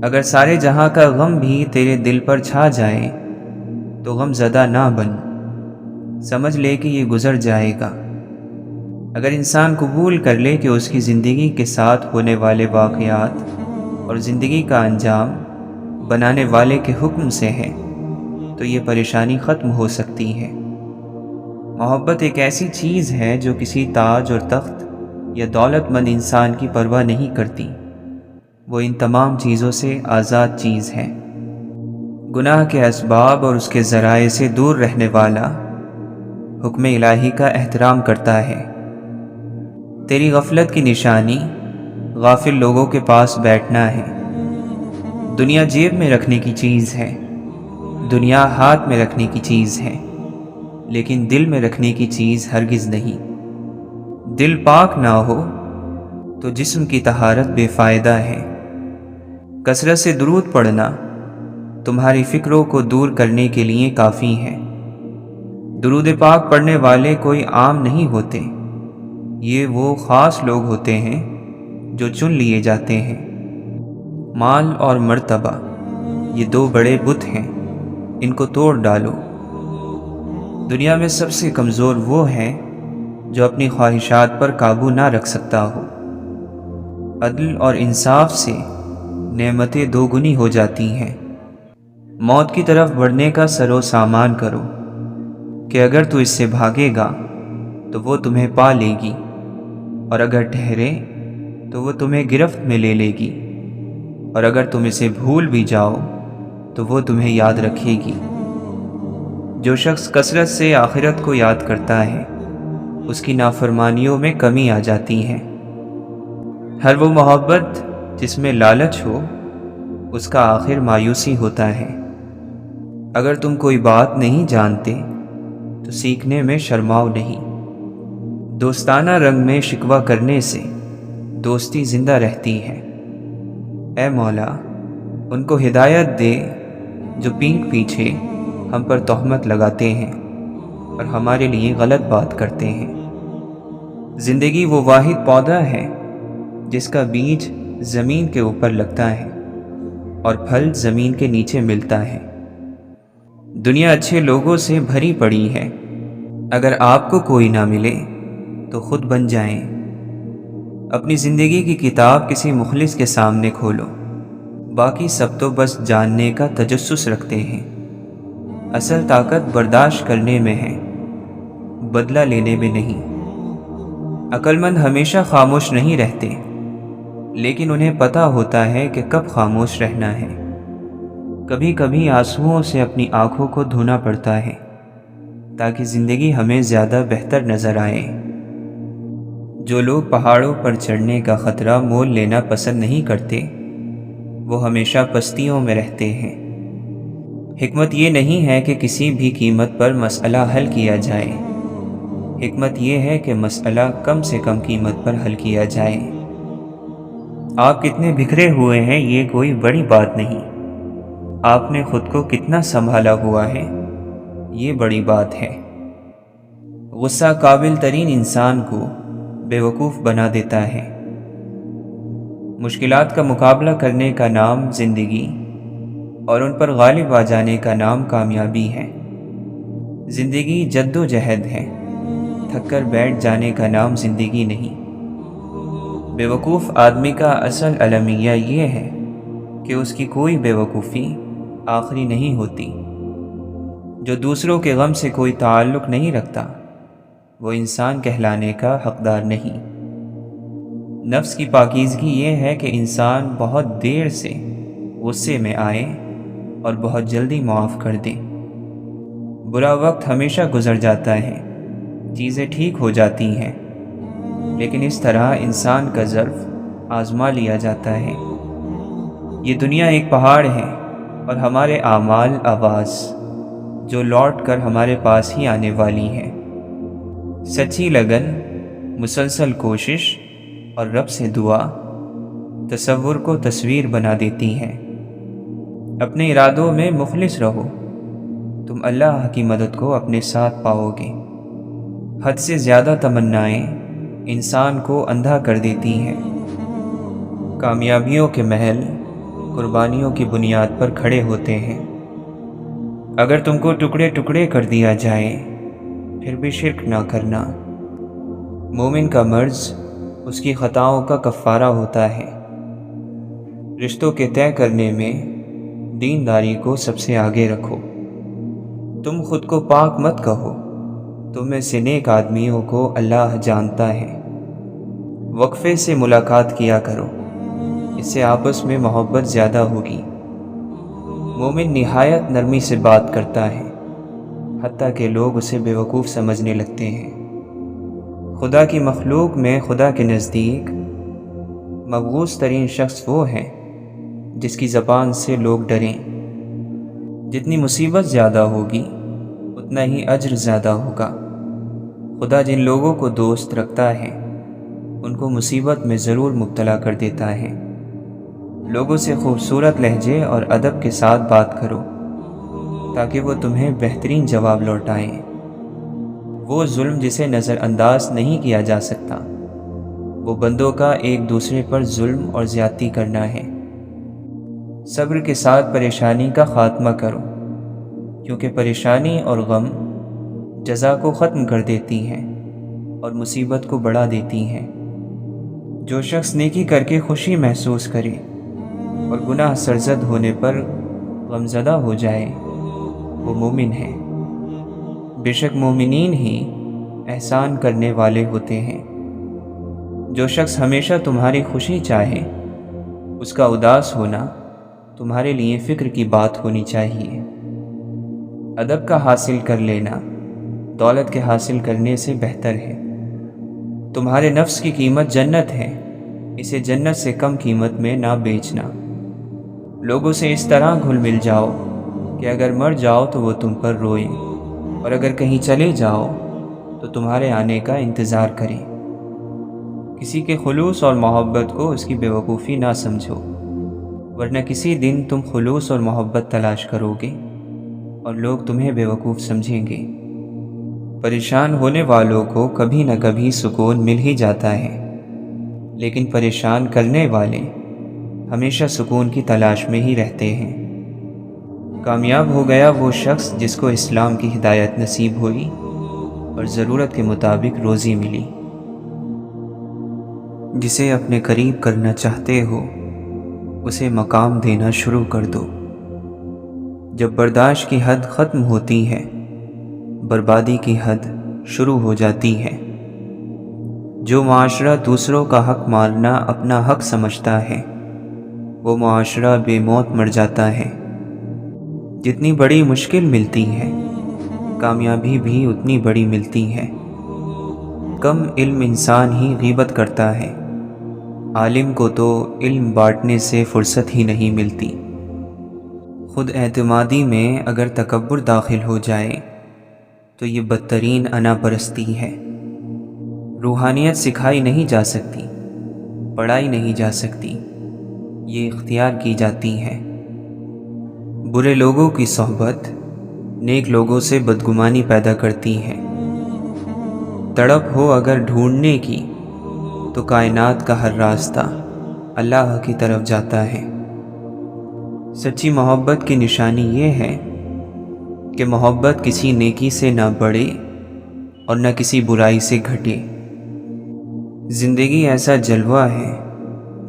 اگر سارے جہاں کا غم بھی تیرے دل پر چھا جائے تو غم زدہ نہ بن، سمجھ لے کہ یہ گزر جائے گا۔ اگر انسان قبول کر لے کہ اس کی زندگی کے ساتھ ہونے والے واقعات اور زندگی کا انجام بنانے والے کے حکم سے ہے تو یہ پریشانی ختم ہو سکتی ہے۔ محبت ایک ایسی چیز ہے جو کسی تاج اور تخت یا دولت مند انسان کی پرواہ نہیں کرتی، وہ ان تمام چیزوں سے آزاد چیز ہے۔ گناہ کے اسباب اور اس کے ذرائع سے دور رہنے والا حکم الہی کا احترام کرتا ہے۔ تیری غفلت کی نشانی غافل لوگوں کے پاس بیٹھنا ہے۔ دنیا جیب میں رکھنے کی چیز ہے، دنیا ہاتھ میں رکھنے کی چیز ہے، لیکن دل میں رکھنے کی چیز ہرگز نہیں۔ دل پاک نہ ہو تو جسم کی طہارت بے فائدہ ہے۔ کثرت سے درود پڑھنا تمہاری فکروں کو دور کرنے کے لیے کافی ہے۔ درود پاک پڑھنے والے کوئی عام نہیں ہوتے، یہ وہ خاص لوگ ہوتے ہیں جو چن لیے جاتے ہیں۔ مال اور مرتبہ یہ دو بڑے بت ہیں، ان کو توڑ ڈالو۔ دنیا میں سب سے کمزور وہ ہے جو اپنی خواہشات پر قابو نہ رکھ سکتا ہو۔ عدل اور انصاف سے نعمتیں دو گنی ہو جاتی ہیں۔ موت کی طرف بڑھنے کا سر و سامان کرو کہ اگر تو اس سے بھاگے گا تو وہ تمہیں پا لے گی، اور اگر ٹھہرے تو وہ تمہیں گرفت میں لے لے گی، اور اگر تم اسے بھول بھی جاؤ تو وہ تمہیں یاد رکھے گی۔ جو شخص کثرت سے آخرت کو یاد کرتا ہے اس کی نافرمانیوں میں کمی آ جاتی ہے۔ ہر وہ محبت جس میں لالچ ہو اس کا آخر مایوسی ہوتا ہے۔ اگر تم کوئی بات نہیں جانتے تو سیکھنے میں شرماؤ نہیں۔ دوستانہ رنگ میں شکوہ کرنے سے دوستی زندہ رہتی ہے۔ اے مولا، ان کو ہدایت دے جو پیٹھ پیچھے ہم پر تہمت لگاتے ہیں اور ہمارے لیے غلط بات کرتے ہیں۔ زندگی وہ واحد پودا ہے جس کا بیج زمین کے اوپر لگتا ہے اور پھل زمین کے نیچے ملتا ہے۔ دنیا اچھے لوگوں سے بھری پڑی ہے، اگر آپ کو کوئی نہ ملے تو خود بن جائیں۔ اپنی زندگی کی کتاب کسی مخلص کے سامنے کھولو، باقی سب تو بس جاننے کا تجسس رکھتے ہیں۔ اصل طاقت برداشت کرنے میں ہے، بدلہ لینے میں نہیں۔ عقل مند ہمیشہ خاموش نہیں رہتے، لیکن انہیں پتہ ہوتا ہے کہ کب خاموش رہنا ہے۔ کبھی کبھی آنسوؤں سے اپنی آنکھوں کو دھونا پڑتا ہے تاکہ زندگی ہمیں زیادہ بہتر نظر آئے۔ جو لوگ پہاڑوں پر چڑھنے کا خطرہ مول لینا پسند نہیں کرتے وہ ہمیشہ پستیوں میں رہتے ہیں۔ حکمت یہ نہیں ہے کہ کسی بھی قیمت پر مسئلہ حل کیا جائے، حکمت یہ ہے کہ مسئلہ کم سے کم قیمت پر حل کیا جائے۔ آپ کتنے بکھرے ہوئے ہیں یہ کوئی بڑی بات نہیں، آپ نے خود کو کتنا سنبھالا ہوا ہے یہ بڑی بات ہے۔ غصہ قابل ترین انسان کو بیوقوف بنا دیتا ہے۔ مشکلات کا مقابلہ کرنے کا نام زندگی اور ان پر غالب آ جانے کا نام کامیابی ہے۔ زندگی جد و جہد ہے، تھک کر بیٹھ جانے کا نام زندگی نہیں۔ بیوقوف آدمی کا اصل المیہ یہ ہے کہ اس کی کوئی بیوقوفی آخری نہیں ہوتی۔ جو دوسروں کے غم سے کوئی تعلق نہیں رکھتا وہ انسان کہلانے کا حقدار نہیں۔ نفس کی پاکیزگی یہ ہے کہ انسان بہت دیر سے غصے میں آئے اور بہت جلدی معاف کر دے۔ برا وقت ہمیشہ گزر جاتا ہے، چیزیں ٹھیک ہو جاتی ہیں، لیکن اس طرح انسان کا ظرف آزما لیا جاتا ہے۔ یہ دنیا ایک پہاڑ ہے اور ہمارے اعمال آواز جو لوٹ کر ہمارے پاس ہی آنے والی ہے۔ سچی لگن، مسلسل کوشش اور رب سے دعا تصور کو تصویر بنا دیتی ہیں۔ اپنے ارادوں میں مخلص رہو، تم اللہ کی مدد کو اپنے ساتھ پاؤ گے۔ حد سے زیادہ تمنائیں انسان کو اندھا کر دیتی ہیں۔ کامیابیوں کے محل قربانیوں کی بنیاد پر کھڑے ہوتے ہیں۔ اگر تم کو ٹکڑے ٹکڑے کر دیا جائے پھر بھی شرک نہ کرنا۔ مومن کا مرض اس کی خطاؤں کا کفارہ ہوتا ہے۔ رشتوں کے طے کرنے میں دینداری کو سب سے آگے رکھو۔ تم خود کو پاک مت کہو، تم میں سے نیک آدمیوں کو اللہ جانتا ہے۔ وقفے سے ملاقات کیا کرو، اس سے آپس میں محبت زیادہ ہوگی۔ مومن نہایت نرمی سے بات کرتا ہے، حتیٰ کہ لوگ اسے بیوقوف سمجھنے لگتے ہیں۔ خدا کی مخلوق میں خدا کے نزدیک مبغوض ترین شخص وہ ہے جس کی زبان سے لوگ ڈریں۔ جتنی مصیبت زیادہ ہوگی اتنا ہی اجر زیادہ ہوگا۔ خدا جن لوگوں کو دوست رکھتا ہے ان کو مصیبت میں ضرور مبتلا کر دیتا ہے۔ لوگوں سے خوبصورت لہجے اور ادب کے ساتھ بات کرو تاکہ وہ تمہیں بہترین جواب لوٹائیں۔ وہ ظلم جسے نظر انداز نہیں کیا جا سکتا، وہ بندوں کا ایک دوسرے پر ظلم اور زیادتی کرنا ہے۔ صبر کے ساتھ پریشانی کا خاتمہ کرو، کیونکہ پریشانی اور غم جزا کو ختم کر دیتی ہیں اور مصیبت کو بڑھا دیتی ہیں۔ جو شخص نیکی کر کے خوشی محسوس کرے اور گناہ سرزد ہونے پر غمزدہ ہو جائے وہ مومن ہے۔ بے شک مومنین ہی احسان کرنے والے ہوتے ہیں۔ جو شخص ہمیشہ تمہاری خوشی چاہے اس کا اداس ہونا تمہارے لیے فکر کی بات ہونی چاہیے۔ ادب کا حاصل کر لینا دولت کے حاصل کرنے سے بہتر ہے۔ تمہارے نفس کی قیمت جنت ہے، اسے جنت سے کم قیمت میں نہ بیچنا۔ لوگوں سے اس طرح گھل مل جاؤ کہ اگر مر جاؤ تو وہ تم پر روئیں، اور اگر کہیں چلے جاؤ تو تمہارے آنے کا انتظار کریں۔ کسی کے خلوص اور محبت کو اس کی بیوقوفی نہ سمجھو، ورنہ کسی دن تم خلوص اور محبت تلاش کرو گے اور لوگ تمہیں بیوقوف سمجھیں گے۔ پریشان ہونے والوں کو کبھی نہ کبھی سکون مل ہی جاتا ہے، لیکن پریشان کرنے والے ہمیشہ سکون کی تلاش میں ہی رہتے ہیں۔ کامیاب ہو گیا وہ شخص جس کو اسلام کی ہدایت نصیب ہوئی اور ضرورت کے مطابق روزی ملی۔ جسے اپنے قریب کرنا چاہتے ہو اسے مقام دینا شروع کر دو۔ جب برداشت کی حد ختم ہوتی ہے بربادی کی حد شروع ہو جاتی ہے۔ جو معاشرہ دوسروں کا حق مارنا اپنا حق سمجھتا ہے وہ معاشرہ بے موت مر جاتا ہے۔ جتنی بڑی مشکل ملتی ہے کامیابی بھی اتنی بڑی ملتی ہے۔ کم علم انسان ہی غیبت کرتا ہے، عالم کو تو علم بانٹنے سے فرصت ہی نہیں ملتی۔ خود اعتمادی میں اگر تکبر داخل ہو جائے تو یہ بدترین انا پرستی ہے۔ روحانیت سکھائی نہیں جا سکتی، پڑھائی نہیں جا سکتی، یہ اختیار کی جاتی ہے۔ برے لوگوں کی صحبت نیک لوگوں سے بدگمانی پیدا کرتی ہے۔ تڑپ ہو اگر ڈھونڈنے کی تو کائنات کا ہر راستہ اللہ کی طرف جاتا ہے۔ سچی محبت کی نشانی یہ ہے کہ محبت کسی نیکی سے نہ بڑھے اور نہ کسی برائی سے گھٹے۔ زندگی ایسا جلوہ ہے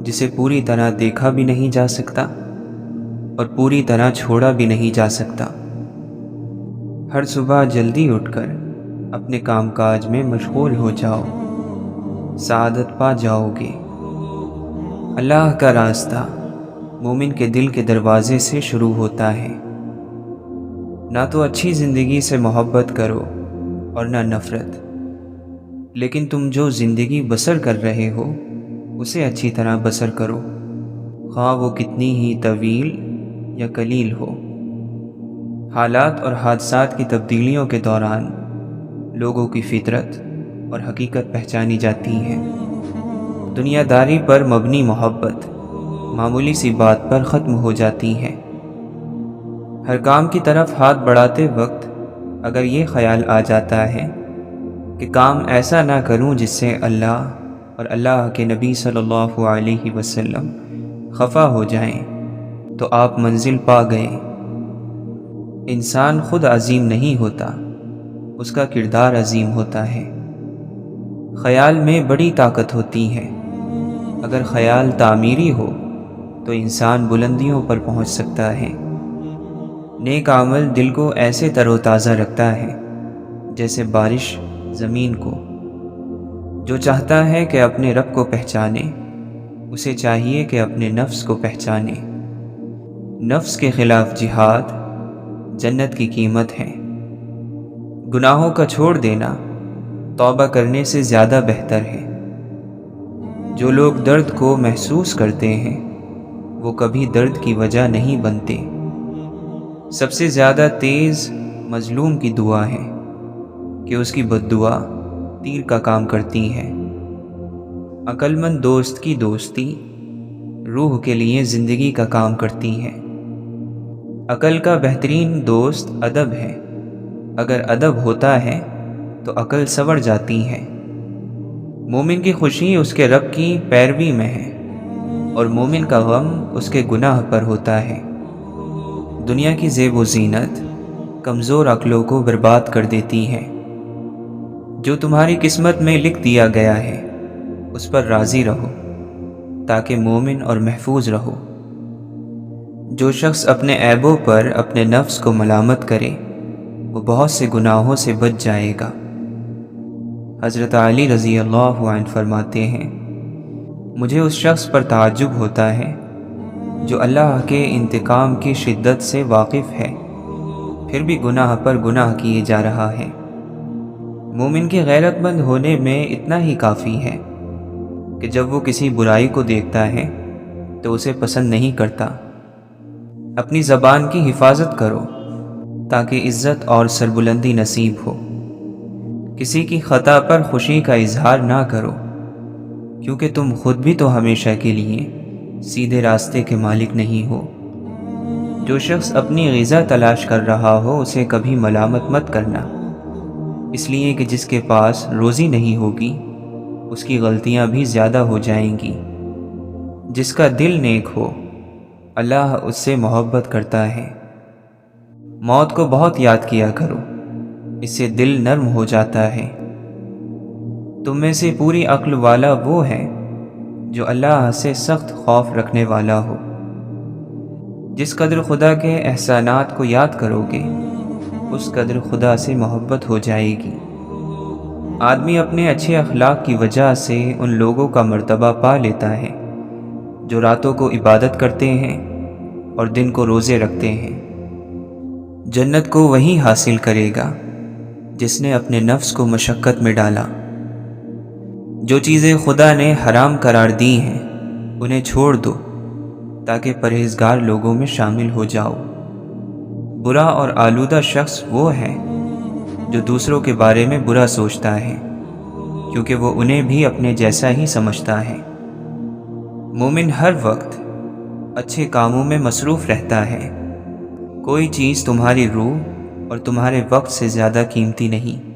جسے پوری طرح دیکھا بھی نہیں جا سکتا اور پوری طرح چھوڑا بھی نہیں جا سکتا۔ ہر صبح جلدی اٹھ کر اپنے کام کاج میں مشغول ہو جاؤ، سعادت پا جاؤ گے۔ اللہ کا راستہ مومن کے دل کے دروازے سے شروع ہوتا ہے۔ نہ تو اچھی زندگی سے محبت کرو اور نہ نفرت، لیکن تم جو زندگی بسر کر رہے ہو اسے اچھی طرح بسر کرو، خواہ وہ کتنی ہی طویل یا قلیل ہو۔ حالات اور حادثات کی تبدیلیوں کے دوران لوگوں کی فطرت اور حقیقت پہچانی جاتی ہے۔ دنیا داری پر مبنی محبت معمولی سی بات پر ختم ہو جاتی ہے۔ ہر کام کی طرف ہاتھ بڑھاتے وقت اگر یہ خیال آ جاتا ہے کہ کام ایسا نہ کروں جس سے اللہ اور اللہ کے نبی صلی اللہ علیہ وسلم خفا ہو جائیں تو آپ منزل پا گئے۔ انسان خود عظیم نہیں ہوتا، اس کا کردار عظیم ہوتا ہے۔ خیال میں بڑی طاقت ہوتی ہے۔ اگر خیال تعمیری ہو تو انسان بلندیوں پر پہنچ سکتا ہے۔ نیک عمل دل کو ایسے تر و تازہ رکھتا ہے جیسے بارش زمین کو۔ جو چاہتا ہے کہ اپنے رب کو پہچانے، اسے چاہیے کہ اپنے نفس کو پہچانے۔ نفس کے خلاف جہاد جنت کی قیمت ہے۔ گناہوں کا چھوڑ دینا توبہ کرنے سے زیادہ بہتر ہے۔ جو لوگ درد کو محسوس کرتے ہیں وہ کبھی درد کی وجہ نہیں بنتے۔ سب سے زیادہ تیز مظلوم کی دعا ہے کہ اس کی بد دعا تیر کا کام کرتی ہے۔ عقل مند دوست کی دوستی روح کے لیے زندگی کا کام کرتی ہے۔ عقل کا بہترین دوست ادب ہے۔ اگر ادب ہوتا ہے تو عقل سنور جاتی ہے۔ مومن کی خوشی اس کے رب کی پیروی میں ہے اور مومن کا غم اس کے گناہ پر ہوتا ہے۔ دنیا کی زیب و زینت کمزور عقلوں کو برباد کر دیتی ہے۔ جو تمہاری قسمت میں لکھ دیا گیا ہے اس پر راضی رہو تاکہ مومن اور محفوظ رہو۔ جو شخص اپنے عیبوں پر اپنے نفس کو ملامت کرے وہ بہت سے گناہوں سے بچ جائے گا۔ حضرت علی رضی اللہ عنہ فرماتے ہیں، مجھے اس شخص پر تعجب ہوتا ہے جو اللہ کے انتقام کی شدت سے واقف ہے پھر بھی گناہ پر گناہ کیے جا رہا ہے۔ مومن کے غیرت مند ہونے میں اتنا ہی کافی ہے کہ جب وہ کسی برائی کو دیکھتا ہے تو اسے پسند نہیں کرتا۔ اپنی زبان کی حفاظت کرو تاکہ عزت اور سربلندی نصیب ہو۔ کسی کی خطا پر خوشی کا اظہار نہ کرو کیونکہ تم خود بھی تو ہمیشہ کے لیے سیدھے راستے کے مالک نہیں ہو۔ جو شخص اپنی غذا تلاش کر رہا ہو اسے کبھی ملامت مت کرنا، اس لیے کہ جس کے پاس روزی نہیں ہوگی اس کی غلطیاں بھی زیادہ ہو جائیں گی۔ جس کا دل نیک ہو اللہ اس سے محبت کرتا ہے۔ موت کو بہت یاد کیا کرو، اس سے دل نرم ہو جاتا ہے۔ تم میں سے پوری عقل والا وہ ہے جو اللہ سے سخت خوف رکھنے والا ہو۔ جس قدر خدا کے احسانات کو یاد کرو گے اس قدر خدا سے محبت ہو جائے گی۔ آدمی اپنے اچھے اخلاق کی وجہ سے ان لوگوں کا مرتبہ پا لیتا ہے جو راتوں کو عبادت کرتے ہیں اور دن کو روزے رکھتے ہیں۔ جنت کو وہی حاصل کرے گا جس نے اپنے نفس کو مشقت میں ڈالا۔ جو چیزیں خدا نے حرام قرار دی ہیں انہیں چھوڑ دو تاکہ پرہیزگار لوگوں میں شامل ہو جاؤ۔ برا اور آلودہ شخص وہ ہے جو دوسروں کے بارے میں برا سوچتا ہے کیونکہ وہ انہیں بھی اپنے جیسا ہی سمجھتا ہے۔ مومن ہر وقت اچھے کاموں میں مصروف رہتا ہے۔ کوئی چیز تمہاری روح اور تمہارے وقت سے زیادہ قیمتی نہیں۔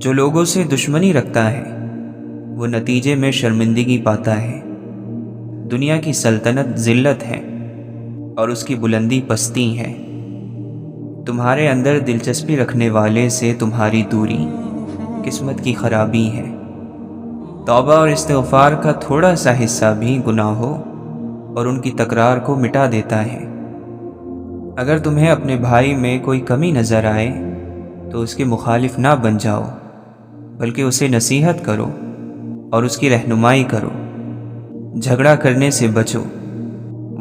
جو لوگوں سے دشمنی رکھتا ہے وہ نتیجے میں شرمندگی پاتا ہے۔ دنیا کی سلطنت ذلت ہے اور اس کی بلندی پستی ہے۔ تمہارے اندر دلچسپی رکھنے والے سے تمہاری دوری قسمت کی خرابی ہے۔ توبہ اور استغفار کا تھوڑا سا حصہ بھی گناہوں اور ان کی تکرار کو مٹا دیتا ہے۔ اگر تمہیں اپنے بھائی میں کوئی کمی نظر آئے تو اس کے مخالف نہ بن جاؤ بلکہ اسے نصیحت کرو اور اس کی رہنمائی کرو۔ جھگڑا کرنے سے بچو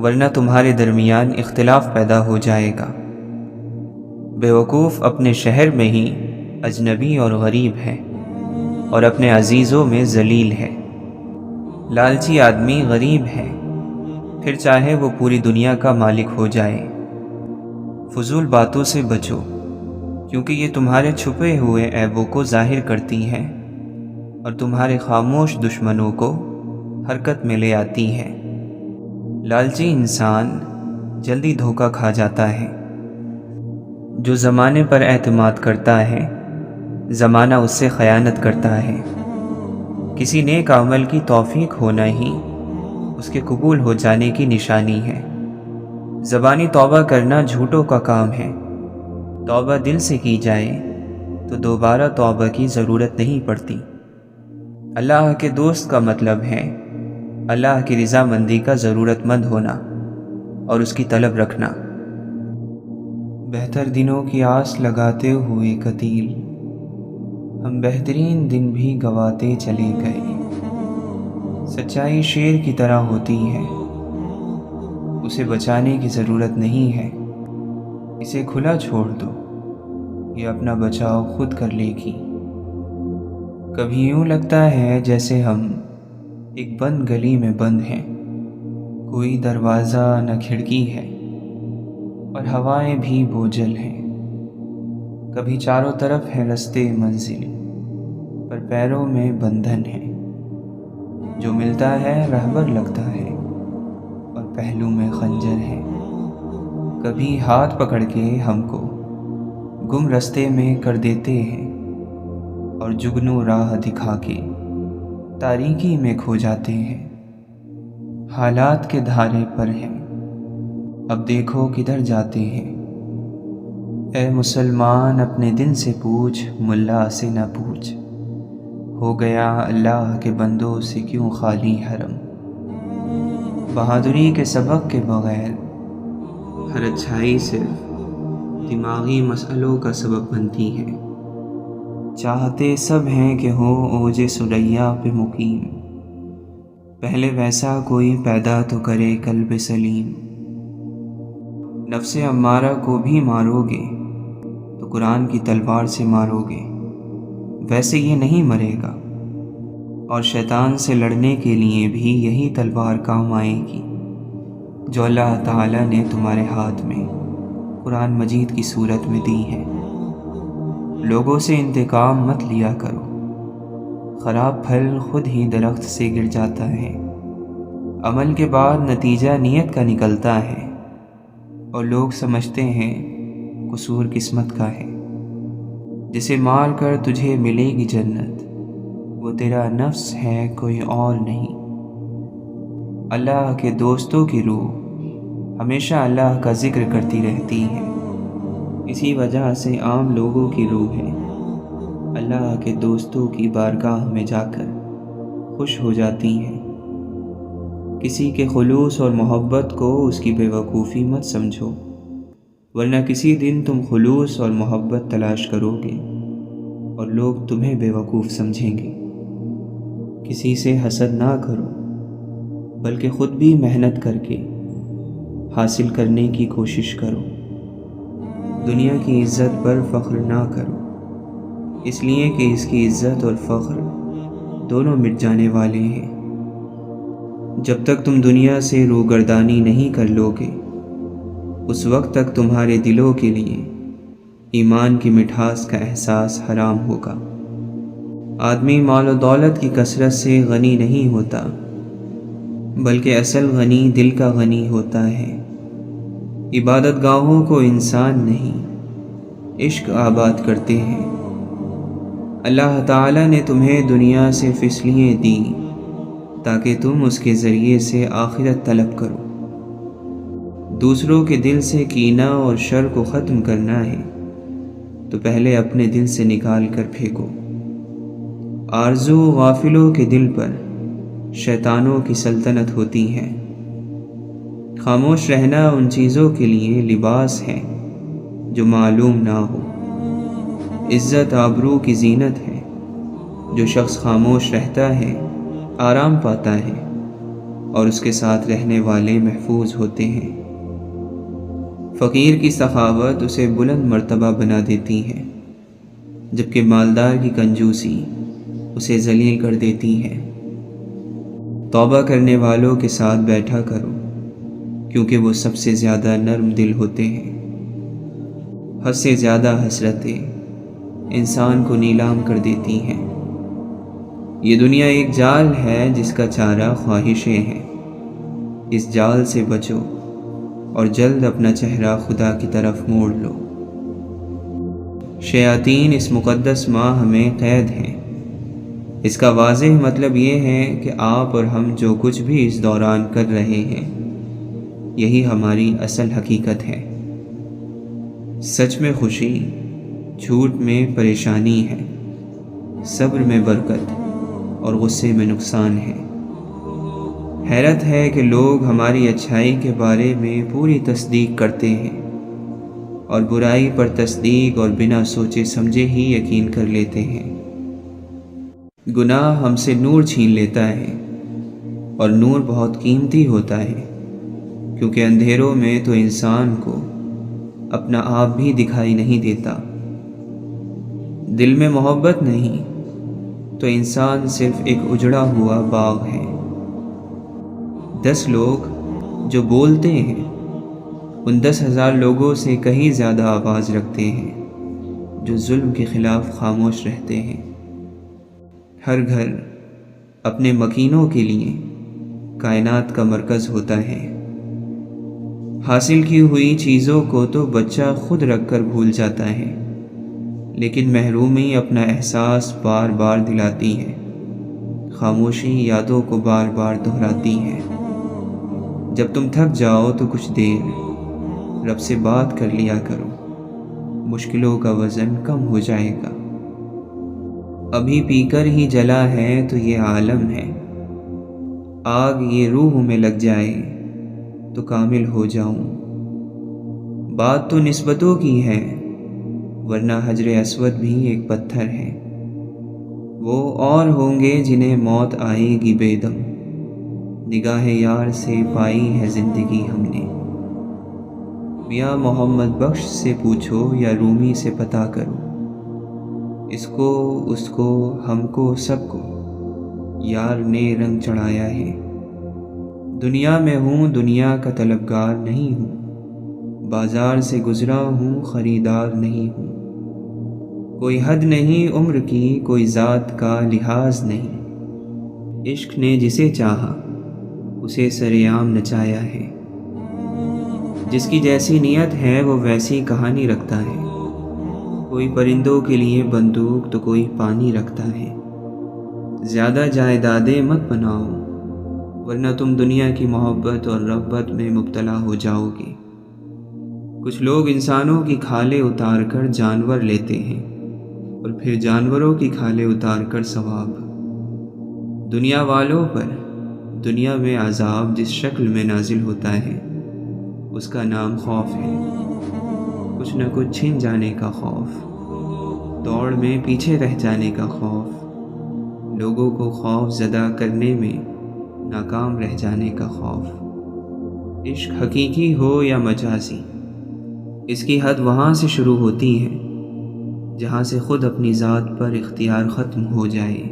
ورنہ تمہارے درمیان اختلاف پیدا ہو جائے گا۔ بیوقوف اپنے شہر میں ہی اجنبی اور غریب ہے اور اپنے عزیزوں میں ذلیل ہے۔ لالچی آدمی غریب ہے پھر چاہے وہ پوری دنیا کا مالک ہو جائے۔ فضول باتوں سے بچو کیونکہ یہ تمہارے چھپے ہوئے عیبوں کو ظاہر کرتی ہیں اور تمہارے خاموش دشمنوں کو حرکت میں لے آتی ہیں۔ لالچی انسان جلدی دھوکہ کھا جاتا ہے۔ جو زمانے پر اعتماد کرتا ہے زمانہ اس سے خیانت کرتا ہے۔ کسی نیک عمل کی توفیق ہونا ہی اس کے قبول ہو جانے کی نشانی ہے۔ زبانی توبہ کرنا جھوٹوں کا کام ہے۔ توبہ دل سے کی جائے تو دوبارہ توبہ کی ضرورت نہیں پڑتی۔ اللہ کے دوست کا مطلب ہے اللہ کی رضامندی کا ضرورت مند ہونا اور اس کی طلب رکھنا۔ بہتر دنوں کی آس لگاتے ہوئے قتیل، ہم بہترین دن بھی گواتے چلے گئے۔ سچائی شیر کی طرح ہوتی ہے، اسے بچانے کی ضرورت نہیں ہے، اسے کھلا چھوڑ دو، یہ اپنا بچاؤ خود کر لے گی۔ کبھی یوں لگتا ہے جیسے ہم ایک بند گلی میں بند ہیں، کوئی دروازہ نہ کھڑکی ہے اور ہوائیں بھی بوجھل ہیں۔ کبھی چاروں طرف ہے رستے منزل، پر پیروں میں بندھن ہے۔ جو ملتا ہے رہبر لگتا ہے اور پہلو میں خنجر ہے۔ کبھی ہاتھ پکڑ کے ہم کو گم رستے میں کر دیتے ہیں اور جگنو راہ دکھا کے تاریکی میں کھو جاتے ہیں۔ حالات کے دھارے پر ہیں، اب دیکھو کدھر جاتے ہیں۔ اے مسلمان اپنے دن سے پوچھ، ملا سے نہ پوچھ، ہو گیا اللہ کے بندوں سے کیوں خالی حرم۔ بہادری کے سبق کے بغیر ہر اچھائی صرف دماغی مسئلوں کا سبب بنتی ہے۔ چاہتے سب ہیں کہ ہو اوج ثریا پہ مقیم، پہلے ویسا کوئی پیدا تو کرے قلب سلیم۔ نفس امارہ کو بھی مارو گے تو قرآن کی تلوار سے مارو گے، ویسے یہ نہیں مرے گا، اور شیطان سے لڑنے کے لیے بھی یہی تلوار کام آئے گی جو اللہ تعالیٰ نے تمہارے ہاتھ میں قرآن مجید کی صورت میں دی ہے۔ لوگوں سے انتقام مت لیا کرو، خراب پھل خود ہی درخت سے گر جاتا ہے۔ عمل کے بعد نتیجہ نیت کا نکلتا ہے، اور لوگ سمجھتے ہیں قصور قسمت کا ہے۔ جسے مار کر تجھے ملے گی جنت، وہ تیرا نفس ہے کوئی اور نہیں۔ اللہ کے دوستوں کی روح ہمیشہ اللہ کا ذکر کرتی رہتی ہے، اسی وجہ سے عام لوگوں کی روحیں اللہ کے دوستوں کی بارگاہ میں جا کر خوش ہو جاتی ہیں۔ کسی کے خلوص اور محبت کو اس کی بے وقوفی مت سمجھو، ورنہ کسی دن تم خلوص اور محبت تلاش کرو گے اور لوگ تمہیں بے وقوف سمجھیں گے۔ کسی سے حسد نہ کرو، بلکہ خود بھی محنت کر کے حاصل کرنے کی کوشش کرو۔ دنیا کی عزت پر فخر نہ کرو، اس لیے کہ اس کی عزت اور فخر دونوں مٹ جانے والے ہیں۔ جب تک تم دنیا سے روگردانی نہیں کر لو گے، اس وقت تک تمہارے دلوں کے لیے ایمان کی مٹھاس کا احساس حرام ہوگا۔ آدمی مال و دولت کی کثرت سے غنی نہیں ہوتا، بلکہ اصل غنی دل کا غنی ہوتا ہے۔ عبادت گاہوں کو انسان نہیں، عشق آباد کرتے ہیں۔ اللہ تعالیٰ نے تمہیں دنیا صرف اس لیے دی تاکہ تم اس کے ذریعے سے آخرت طلب کرو۔ دوسروں کے دل سے کینہ اور شر کو ختم کرنا ہے تو پہلے اپنے دل سے نکال کر پھینکو۔ آرزو غافلوں کے دل پر شیطانوں کی سلطنت ہوتی ہے۔ خاموش رہنا ان چیزوں کے لیے لباس ہے جو معلوم نہ ہو۔ عزت آبرو کی زینت ہے، جو شخص خاموش رہتا ہے آرام پاتا ہے، اور اس کے ساتھ رہنے والے محفوظ ہوتے ہیں۔ فقیر کی سخاوت اسے بلند مرتبہ بنا دیتی ہے، جبکہ مالدار کی کنجوسی اسے ذلیل کر دیتی ہے۔ توبہ کرنے والوں کے ساتھ بیٹھا کرو، کیونکہ وہ سب سے زیادہ نرم دل ہوتے ہیں۔ حد سے زیادہ حسرتیں انسان کو نیلام کر دیتی ہیں۔ یہ دنیا ایک جال ہے جس کا چارہ خواہشیں ہیں۔ اس جال سے بچو اور جلد اپنا چہرہ خدا کی طرف موڑ لو۔ شیاطین اس مقدس ماہ میں قید ہیں، اس کا واضح مطلب یہ ہے کہ آپ اور ہم جو کچھ بھی اس دوران کر رہے ہیں یہی ہماری اصل حقیقت ہے۔ سچ میں خوشی، جھوٹ میں پریشانی ہے، صبر میں برکت اور غصے میں نقصان ہے۔ حیرت ہے کہ لوگ ہماری اچھائی کے بارے میں پوری تصدیق کرتے ہیں اور برائی پر تصدیق اور بنا سوچے سمجھے ہی یقین کر لیتے ہیں۔ گناہ ہم سے نور چھین لیتا ہے، اور نور بہت قیمتی ہوتا ہے، کیونکہ اندھیروں میں تو انسان کو اپنا آپ بھی دکھائی نہیں دیتا۔ دل میں محبت نہیں تو انسان صرف ایک اجڑا ہوا باغ ہے۔ 10 لوگ جو بولتے ہیں ان 10,000 لوگوں سے کہیں زیادہ آواز رکھتے ہیں جو ظلم کے خلاف خاموش رہتے ہیں۔ ہر گھر اپنے مکینوں کے لیے کائنات کا مرکز ہوتا ہے۔ حاصل کی ہوئی چیزوں کو تو بچہ خود رکھ کر بھول جاتا ہے، لیکن محرومی اپنا احساس بار بار دلاتی ہے، خاموشی یادوں کو بار بار دہراتی ہے۔ جب تم تھک جاؤ تو کچھ دیر رب سے بات کر لیا کرو، مشکلوں کا وزن کم ہو جائے گا۔ ابھی پی کر ہی جلا ہے تو یہ عالم ہے، آگ یہ روح میں لگ جائے تو کامل ہو جاؤں۔ بات تو نسبتوں کی ہے، ورنہ حجر اسود بھی ایک پتھر ہے۔ وہ اور ہوں گے جنہیں موت آئے گی بے دم، نگاہ یار سے پائی ہے زندگی ہم نے۔ میاں محمد بخش سے پوچھو یا رومی سے پتہ کرو، اس کو اس کو ہم کو سب کو یار نے رنگ چڑھایا ہے۔ دنیا میں ہوں دنیا کا طلبگار نہیں ہوں، بازار سے گزرا ہوں خریدار نہیں ہوں۔ کوئی حد نہیں عمر کی، کوئی ذات کا لحاظ نہیں، عشق نے جسے چاہا اسے سرعام نچایا ہے۔ جس کی جیسی نیت ہے وہ ویسی کہانی رکھتا ہے، کوئی پرندوں کے لیے بندوق تو کوئی پانی رکھتا ہے۔ زیادہ جائیدادیں مت بناؤ ورنہ تم دنیا کی محبت اور رغبت میں مبتلا ہو جاؤ گے۔ کچھ لوگ انسانوں کی کھالیں اتار کر جانور لیتے ہیں اور پھر جانوروں کی کھالیں اتار کر ثواب۔ دنیا والوں پر دنیا میں عذاب جس شکل میں نازل ہوتا ہے اس کا نام خوف ہے۔ کچھ نہ کچھ چھن جانے کا خوف، دوڑ میں پیچھے رہ جانے کا خوف، لوگوں کو خوف زدہ کرنے میں ناکام رہ جانے کا خوف۔ عشق حقیقی ہو یا مجازی، اس کی حد وہاں سے شروع ہوتی ہے جہاں سے خود اپنی ذات پر اختیار ختم ہو جائے۔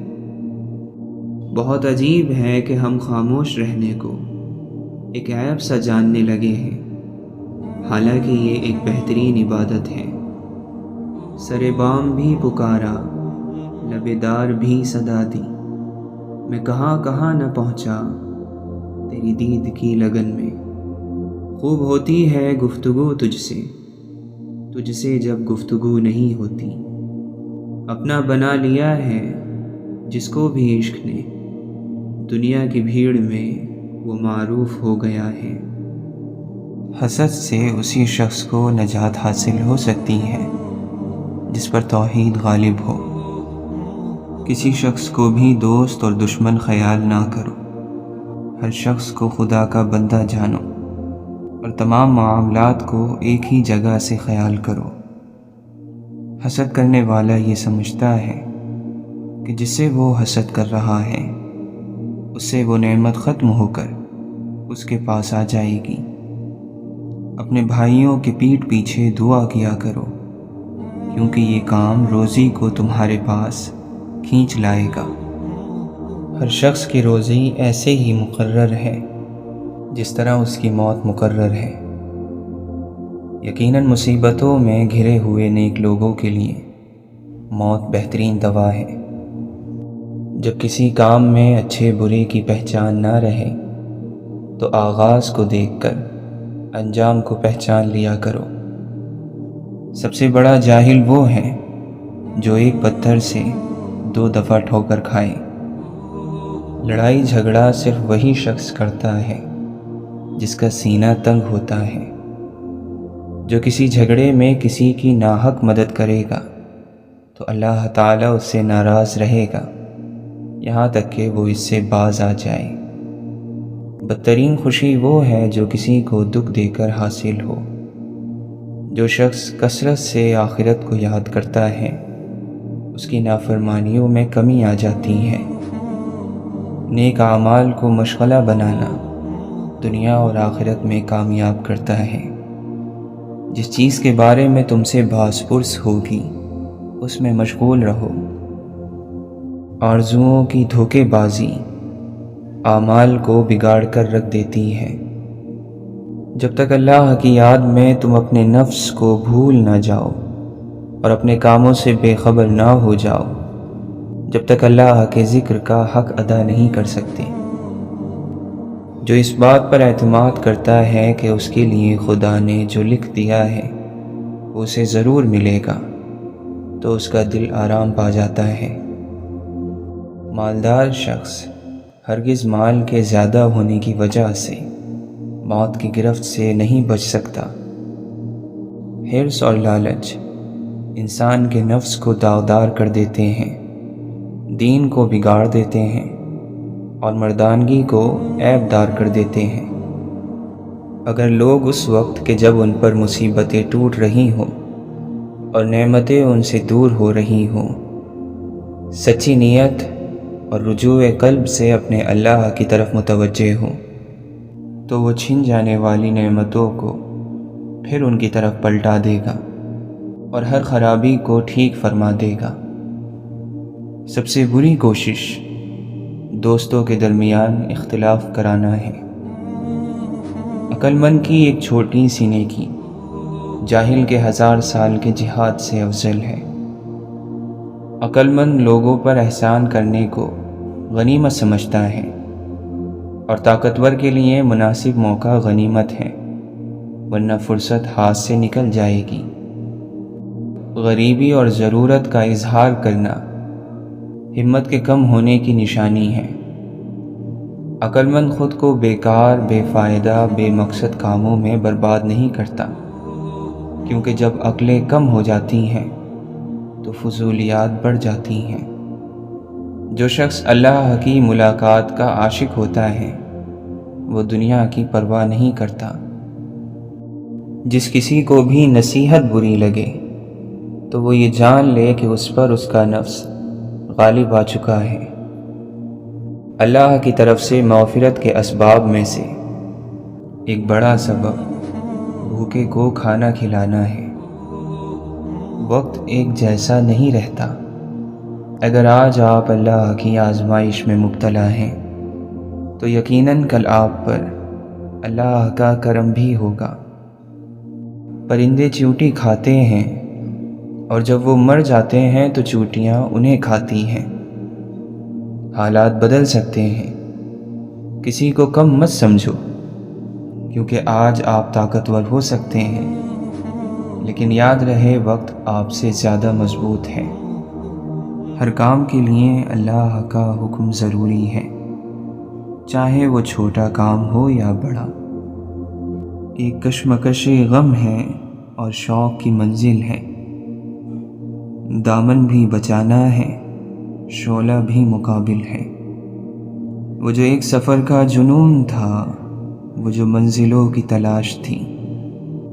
بہت عجیب ہے کہ ہم خاموش رہنے کو ایک عیب سا جاننے لگے ہیں، حالانکہ یہ ایک بہترین عبادت ہے۔ سر بام بھی پکارا، لب دار بھی صدا دی، میں کہاں کہاں نہ پہنچا تیری دید کی لگن میں۔ خوب ہوتی ہے گفتگو تجھ سے جب گفتگو نہیں ہوتی۔ اپنا بنا لیا ہے جس کو بھی عشق نے، دنیا کی بھیڑ میں وہ معروف ہو گیا ہے۔ حسد سے اسی شخص کو نجات حاصل ہو سکتی ہے جس پر توحید غالب ہو۔ کسی شخص کو بھی دوست اور دشمن خیال نہ کرو، ہر شخص کو خدا کا بندہ جانو اور تمام معاملات کو ایک ہی جگہ سے خیال کرو۔ حسد کرنے والا یہ سمجھتا ہے کہ جس سے وہ حسد کر رہا ہے اس سے وہ نعمت ختم ہو کر اس کے پاس آ جائے گی۔ اپنے بھائیوں کے پیٹھ پیچھے دعا کیا کرو، کیونکہ یہ کام روزی کو تمہارے پاس کھینچ لائے گا۔ ہر شخص کی روزی ایسے ہی مقرر ہے جس طرح اس کی موت مقرر ہے۔ یقیناً مصیبتوں میں گھرے ہوئے نیک لوگوں کے لیے موت بہترین دوا ہے۔ جب کسی کام میں اچھے برے کی پہچان نہ رہے تو آغاز کو دیکھ کر انجام کو پہچان لیا کرو۔ سب سے بڑا جاہل وہ ہے جو ایک پتھر سے 2 دفعہ ٹھوکر کھائے۔ لڑائی جھگڑا صرف وہی شخص کرتا ہے جس کا سینہ تنگ ہوتا ہے۔ جو کسی جھگڑے میں کسی کی ناحق مدد کرے گا تو اللہ تعالیٰ اس سے ناراض رہے گا یہاں تک کہ وہ اس سے باز آ جائے۔ بدترین خوشی وہ ہے جو کسی کو دکھ دے کر حاصل ہو۔ جو شخص کثرت سے آخرت کو یاد کرتا ہے اس کی نافرمانیوں میں کمی آ جاتی ہے۔ نیک اعمال کو مشغلہ بنانا دنیا اور آخرت میں کامیاب کرتا ہے۔ جس چیز کے بارے میں تم سے باز پرس ہوگی اس میں مشغول رہو۔ آرزوؤں کی دھوکے بازی اعمال کو بگاڑ کر رکھ دیتی ہے۔ جب تک اللہ کی یاد میں تم اپنے نفس کو بھول نہ جاؤ اور اپنے کاموں سے بے خبر نہ ہو جاؤ، جب تک اللہ کے ذکر کا حق ادا نہیں کر سکتے۔ جو اس بات پر اعتماد کرتا ہے کہ اس کے لیے خدا نے جو لکھ دیا ہے وہ اسے ضرور ملے گا تو اس کا دل آرام پا جاتا ہے۔ مالدار شخص ہرگز مال کے زیادہ ہونے کی وجہ سے موت کی گرفت سے نہیں بچ سکتا۔ حرص اور لالچ انسان کے نفس کو داغدار کر دیتے ہیں، دین کو بگاڑ دیتے ہیں اور مردانگی کو عیب دار کر دیتے ہیں۔ اگر لوگ اس وقت کہ جب ان پر مصیبتیں ٹوٹ رہی ہوں اور نعمتیں ان سے دور ہو رہی ہوں، سچی نیت اور رجوع قلب سے اپنے اللہ کی طرف متوجہ ہوں تو وہ چھن جانے والی نعمتوں کو پھر ان کی طرف پلٹا دے گا اور ہر خرابی کو ٹھیک فرما دے گا۔ سب سے بری کوشش دوستوں کے درمیان اختلاف کرانا ہے۔ عقل مند کی ایک چھوٹی سی نیکی جاہل کے 1000 سال کے جہاد سے افضل ہے۔ عقل مند لوگوں پر احسان کرنے کو غنیمت سمجھتا ہے اور طاقتور کے لیے مناسب موقع غنیمت ہے، ورنہ فرصت ہاتھ سے نکل جائے گی۔ غریبی اور ضرورت کا اظہار کرنا ہمت کے کم ہونے کی نشانی ہے۔ عقل مند خود کو بیکار، بے فائدہ، بے مقصد کاموں میں برباد نہیں کرتا، کیونکہ جب عقلیں کم ہو جاتی ہیں تو فضولیات بڑھ جاتی ہیں۔ جو شخص اللہ کی ملاقات کا عاشق ہوتا ہے وہ دنیا کی پرواہ نہیں کرتا۔ جس کسی کو بھی نصیحت بری لگے تو وہ یہ جان لے کہ اس پر اس کا نفس غالب آ چکا ہے۔ اللہ کی طرف سے مغفرت کے اسباب میں سے ایک بڑا سبب بھوکے کو کھانا کھلانا ہے۔ وقت ایک جیسا نہیں رہتا۔ اگر آج آپ اللہ کی آزمائش میں مبتلا ہیں تو یقیناً کل آپ پر اللہ کا کرم بھی ہوگا۔ پرندے چیونٹی کھاتے ہیں اور جب وہ مر جاتے ہیں تو چیونٹیاں انہیں کھاتی ہیں۔ حالات بدل سکتے ہیں، کسی کو کم مت سمجھو، کیونکہ آج آپ طاقتور ہو سکتے ہیں لیکن یاد رہے وقت آپ سے زیادہ مضبوط ہے۔ ہر کام کے لیے اللہ کا حکم ضروری ہے، چاہے وہ چھوٹا کام ہو یا بڑا۔ ایک کشمکش غم ہے اور شوق کی منزل ہے، دامن بھی بچانا ہے، شعلہ بھی مقابل ہے۔ وہ جو ایک سفر کا جنون تھا، وہ جو منزلوں کی تلاش تھی،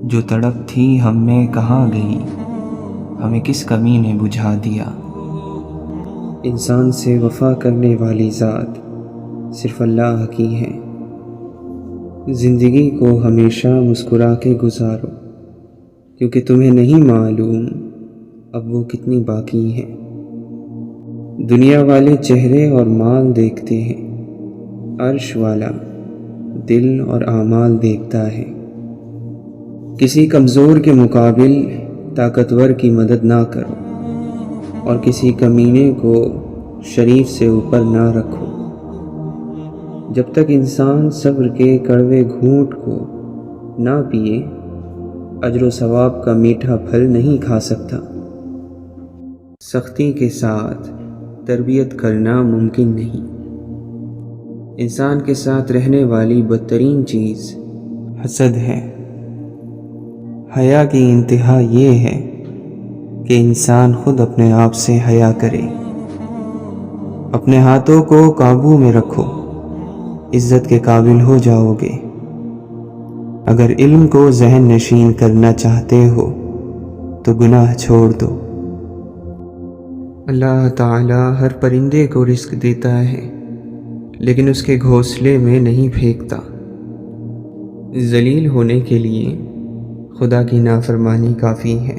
جو تڑپ تھی ہم میں کہاں گئی، ہمیں کس کمی نے بجھا دیا۔ انسان سے وفا کرنے والی ذات صرف اللہ کی ہے۔ زندگی کو ہمیشہ مسکرا کے گزارو، کیونکہ تمہیں نہیں معلوم اب وہ کتنی باقی ہے۔ دنیا والے چہرے اور مال دیکھتے ہیں، عرش والا دل اور اعمال دیکھتا ہے۔ کسی کمزور کے مقابل طاقتور کی مدد نہ کرو اور کسی کمینے کو شریف سے اوپر نہ رکھو۔ جب تک انسان صبر کے کڑوے گھونٹ کو نہ پیے، اجر و ثواب کا میٹھا پھل نہیں کھا سکتا۔ سختی کے ساتھ تربیت کرنا ممکن نہیں۔ انسان کے ساتھ رہنے والی بدترین چیز حسد ہے۔ حیا کی انتہا یہ ہے کہ انسان خود اپنے آپ سے حیا کرے۔ اپنے ہاتھوں کو قابو میں رکھو، عزت کے قابل ہو جاؤ گے۔ اگر علم کو ذہن نشین کرنا چاہتے ہو تو گناہ چھوڑ دو۔ اللہ تعالی ہر پرندے کو رزق دیتا ہے لیکن اس کے گھونسلے میں نہیں پھینکتا۔ ذلیل ہونے کے لیے خدا کی نافرمانی کافی ہے۔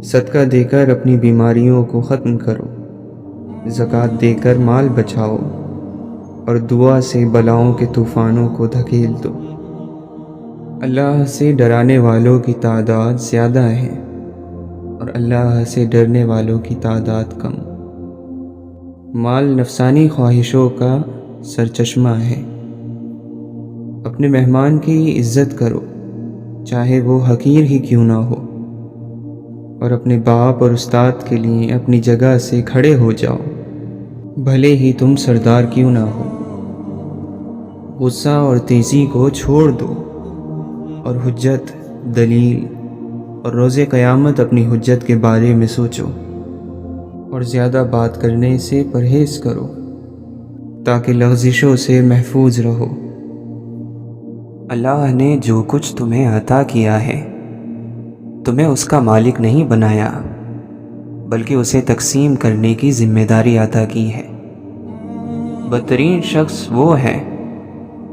صدقہ دے کر اپنی بیماریوں کو ختم کرو، زکوٰۃ دے کر مال بچاؤ اور دعا سے بلاؤں کے طوفانوں کو دھکیل دو۔ اللہ سے ڈرانے والوں کی تعداد زیادہ ہے اور اللہ سے ڈرنے والوں کی تعداد کم۔ مال نفسانی خواہشوں کا سرچشمہ ہے۔ اپنے مہمان کی عزت کرو چاہے وہ حقیر ہی کیوں نہ ہو، اور اپنے باپ اور استاد کے لیے اپنی جگہ سے کھڑے ہو جاؤ بھلے ہی تم سردار کیوں نہ ہو۔ غصہ اور تیزی کو چھوڑ دو اور حجت، دلیل اور روز قیامت اپنی حجت کے بارے میں سوچو، اور زیادہ بات کرنے سے پرہیز کرو تاکہ لغزشوں سے محفوظ رہو۔ اللہ نے جو کچھ تمہیں عطا کیا ہے تمہیں اس کا مالک نہیں بنایا بلکہ اسے تقسیم کرنے کی ذمہ داری عطا کی ہے۔ بدترین شخص وہ ہے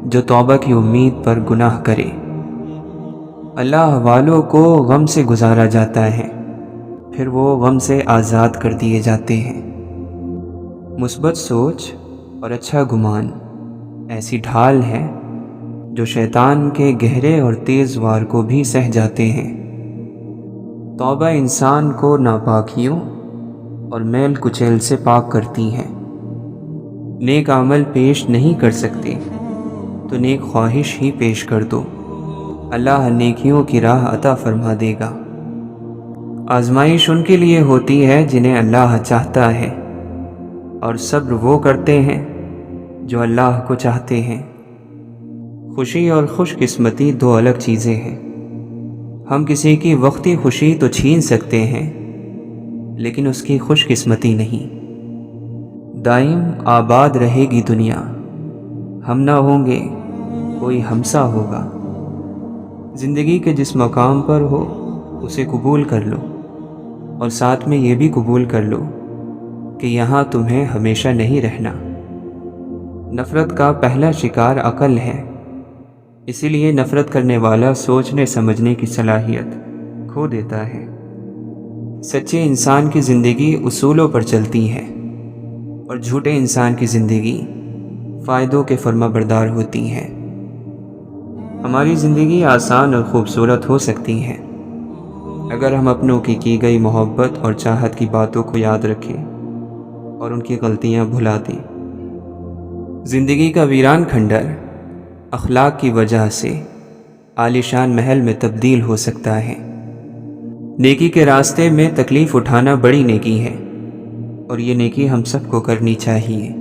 جو توبہ کی امید پر گناہ کرے۔ اللہ والوں کو غم سے گزارا جاتا ہے پھر وہ غم سے آزاد کر دیے جاتے ہیں۔ مثبت سوچ اور اچھا گمان ایسی ڈھال ہے جو شیطان کے گہرے اور تیز وار کو بھی سہ جاتے ہیں۔ توبہ انسان کو ناپاکیوں اور میل کچیل سے پاک کرتی ہے۔ نیک عمل پیش نہیں کر سکتے تو نیک خواہش ہی پیش کر دو، اللہ نیکیوں کی راہ عطا فرما دے گا۔ آزمائش ان کے لیے ہوتی ہے جنہیں اللہ چاہتا ہے، اور صبر وہ کرتے ہیں جو اللہ کو چاہتے ہیں۔ خوشی اور خوش قسمتی دو الگ چیزیں ہیں۔ ہم کسی کی وقتی خوشی تو چھین سکتے ہیں لیکن اس کی خوش قسمتی نہیں۔ دائم آباد رہے گی دنیا، ہم نہ ہوں گے کوئی ہمسا ہوگا۔ زندگی کے جس مقام پر ہو اسے قبول کر لو، اور ساتھ میں یہ بھی قبول کر لو کہ یہاں تمہیں ہمیشہ نہیں رہنا۔ نفرت کا پہلا شکار عقل ہے، اسی لیے نفرت کرنے والا سوچنے سمجھنے کی صلاحیت کھو دیتا ہے۔ سچے انسان کی زندگی اصولوں پر چلتی ہے اور جھوٹے انسان کی زندگی فائدوں کے فرما بردار ہوتی ہے۔ ہماری زندگی آسان اور خوبصورت ہو سکتی ہے اگر ہم اپنوں کی گئی محبت اور چاہت کی باتوں کو یاد رکھیں اور ان کی غلطیاں بھلا دیں۔ زندگی کا ویران کھنڈر اخلاق کی وجہ سے عالیشان محل میں تبدیل ہو سکتا ہے۔ نیکی کے راستے میں تکلیف اٹھانا بڑی نیکی ہے، اور یہ نیکی ہم سب کو کرنی چاہیے۔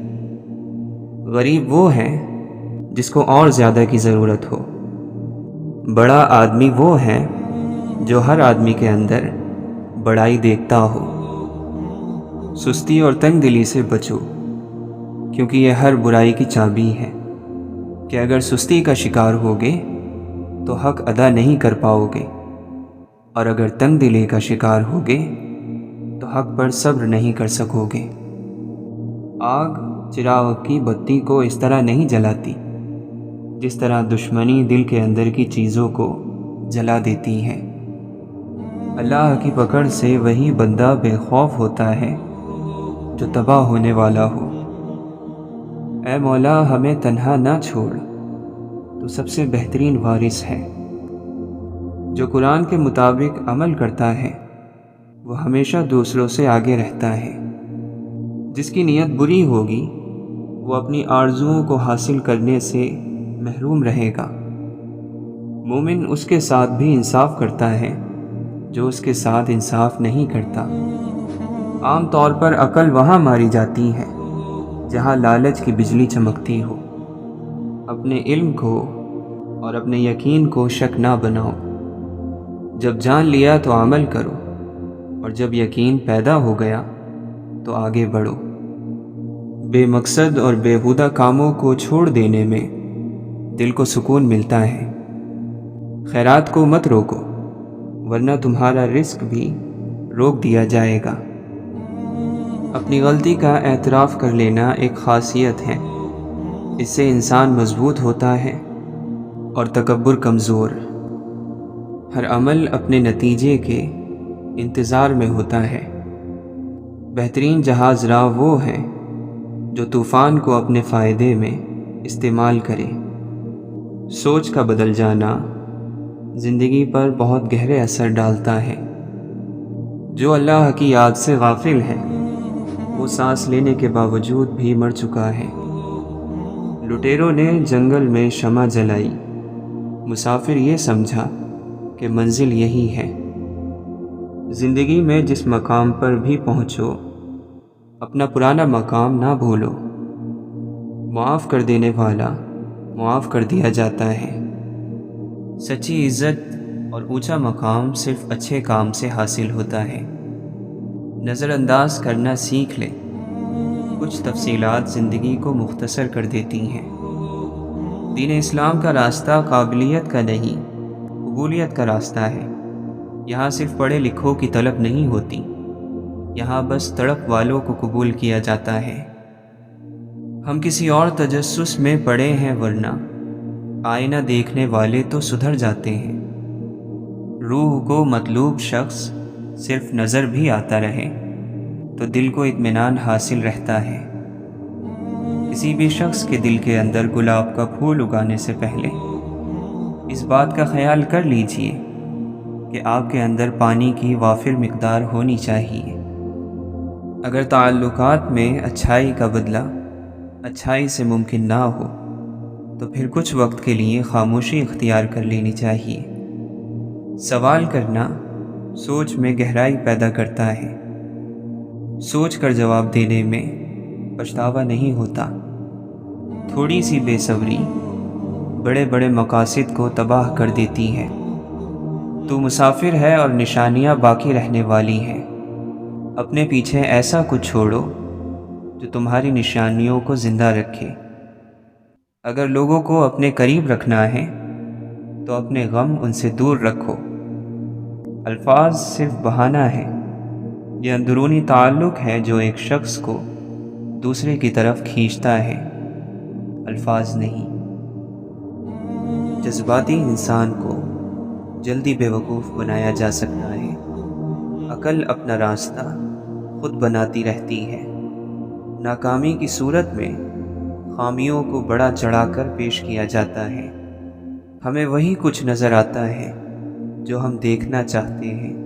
غریب وہ ہے جس کو اور زیادہ کی ضرورت ہو۔ بڑا آدمی وہ ہے جو ہر آدمی کے اندر بڑائی دیکھتا ہو۔ سستی اور تنگ دلی سے بچو، کیونکہ یہ ہر برائی کی چابی ہے کہ اگر سستی کا شکار ہوگے تو حق ادا نہیں کر پاؤ گے، اور اگر تنگ دلی کا شکار ہوگے تو حق پر صبر نہیں کر سکو گے۔ آگ چراغ کی بتی کو اس طرح نہیں جلاتی جس طرح دشمنی دل کے اندر کی چیزوں کو جلا دیتی ہے۔ اللہ کی پکڑ سے وہی بندہ بے خوف ہوتا ہے جو تباہ ہونے والا ہو۔ اے مولا ہمیں تنہا نہ چھوڑ، تو سب سے بہترین وارث ہے۔ جو قرآن کے مطابق عمل کرتا ہے وہ ہمیشہ دوسروں سے آگے رہتا ہے۔ جس کی نیت بری ہوگی وہ اپنی آرزوؤں کو حاصل کرنے سے محروم رہے گا۔ مومن اس کے ساتھ بھی انصاف کرتا ہے جو اس کے ساتھ انصاف نہیں کرتا، عام طور پر عقل وہاں ماری جاتی ہے جہاں لالچ کی بجلی چمکتی ہو۔ اپنے علم کو اور اپنے یقین کو شک نہ بناؤ۔ جب جان لیا تو عمل کرو، اور جب یقین پیدا ہو گیا تو آگے بڑھو۔ بے مقصد اور بیہودہ کاموں کو چھوڑ دینے میں دل کو سکون ملتا ہے۔ خیرات کو مت روکو، ورنہ تمہارا رزق بھی روک دیا جائے گا۔ اپنی غلطی کا اعتراف کر لینا ایک خاصیت ہے۔ اس سے انسان مضبوط ہوتا ہے اور تکبر کمزور۔ ہر عمل اپنے نتیجے کے انتظار میں ہوتا ہے۔ بہترین جہاز راہ وہ ہے جو طوفان کو اپنے فائدے میں استعمال کرے۔ سوچ کا بدل جانا زندگی پر بہت گہرے اثر ڈالتا ہے۔ جو اللہ کی یاد سے غافل ہے وہ سانس لینے کے باوجود بھی مر چکا ہے۔ لٹیروں نے جنگل میں شمع جلائی، مسافر یہ سمجھا کہ منزل یہی ہے۔ زندگی میں جس مقام پر بھی پہنچو، اپنا پرانا مقام نہ بھولو۔ معاف کر دینے والا معاف کر دیا جاتا ہے۔ سچی عزت اور اونچا مقام صرف اچھے کام سے حاصل ہوتا ہے۔ نظر انداز کرنا سیکھ لے۔ کچھ تفصیلات زندگی کو مختصر کر دیتی ہیں۔ دین اسلام کا راستہ قابلیت کا نہیں، قبولیت کا راستہ ہے۔ یہاں صرف پڑھے لکھوں کی طلب نہیں ہوتی، یہاں بس تڑپ والوں کو قبول کیا جاتا ہے۔ ہم کسی اور تجسس میں پڑے ہیں، ورنہ آئینہ دیکھنے والے تو سدھر جاتے ہیں۔ روح کو مطلوب شخص صرف نظر بھی آتا رہے تو دل کو اطمینان حاصل رہتا ہے۔ کسی بھی شخص کے دل کے اندر گلاب کا پھول اگانے سے پہلے اس بات کا خیال کر لیجئے کہ آپ کے اندر پانی کی وافر مقدار ہونی چاہیے۔ اگر تعلقات میں اچھائی کا بدلہ اچھائی سے ممکن نہ ہو تو پھر کچھ وقت کے لیے خاموشی اختیار کر لینی چاہیے۔ سوال کرنا سوچ میں گہرائی پیدا کرتا ہے۔ سوچ کر جواب دینے میں پچھتاوا نہیں ہوتا۔ تھوڑی سی بے صبری بڑے بڑے مقاصد کو تباہ کر دیتی ہے۔ تو مسافر ہے اور نشانیاں باقی رہنے والی ہیں۔ اپنے پیچھے ایسا کچھ چھوڑو جو تمہاری نشانیوں کو زندہ رکھے۔ اگر لوگوں کو اپنے قریب رکھنا ہے تو اپنے غم ان سے دور رکھو۔ الفاظ صرف بہانہ ہے، یہ اندرونی تعلق ہے جو ایک شخص کو دوسرے کی طرف کھینچتا ہے، الفاظ نہیں۔ جذباتی انسان کو جلدی بیوقوف بنایا جا سکتا ہے۔ عقل اپنا راستہ خود بناتی رہتی ہے۔ ناکامی کی صورت میں خامیوں کو بڑا چڑھا کر پیش کیا جاتا ہے۔ ہمیں وہی کچھ نظر آتا ہے جو ہم دیکھنا چاہتے ہیں۔